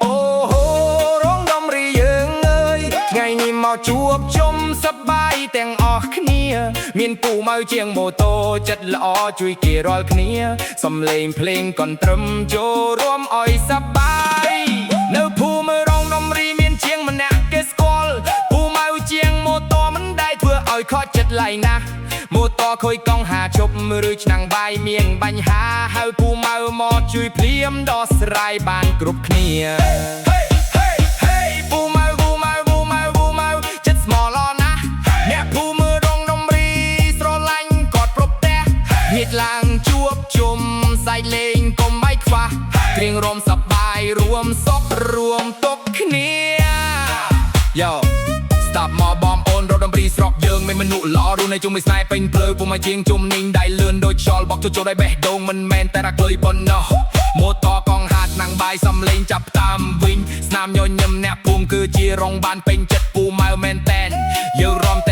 โอ้โหร้องดำรีយើងអើយថ្ងៃនេះមកជួបជុំសប្បាយទាំងអស់គ្នាមានពូម៉ៅជាងម៉ូតូចិត្តល្អជួយគេរាល់គ្នាសំឡេងភ្លេងកន្ទ្រឹមចូលរួមឲ្យសប្បាយនៅភូមិរងដំរីមានជាងម្នាក់គេស្គាល់ពូម៉ៅជាងម៉ូតូមិនដែលធ្វើឲ្យខកចិត្តឡៃណាស់ម៉ូតូខុយកង់ហាជប់ឬឆ្នាំងបាយមានបញ្ហាហើយពូម៉ៅមកជួយភ្លាមដោះស្រាយបានគ្រប់គ្នាពូម៉ៅចិត្តស្មោះល្អណាស់អ្នកភូមិរងដំរីស្រឡាញ់គាត់គ្រប់ផ្ទះញាតិឡើងជួបជុំសាច់លេងកុំឲ្យខ្វះគ្រៀងរំសប្បាយរួមសុខរួមទុក្ខគ្នាយោស្ដាប់មកបងអូនរត់ដំរីស្រុកយើងមានមនុស្សល្អរស់នៅជុំមួយស្នេហ៍ពេញភ្លើពុំមកជាងជុំនីងដៃលឿនដូចខ្យល់បោកចូលឲ្យបេះដូងមិនមែនតែរកលុយប៉ុណ្ណោះម៉ូតូកង់ហាត់នឹងបាយសំលេងចាប់តាមវិញស្នាមញញឹមអ្នកភូមិគឺជារងបានពេញចិត្តពូម៉ៅមែនតែនយើងរំតែ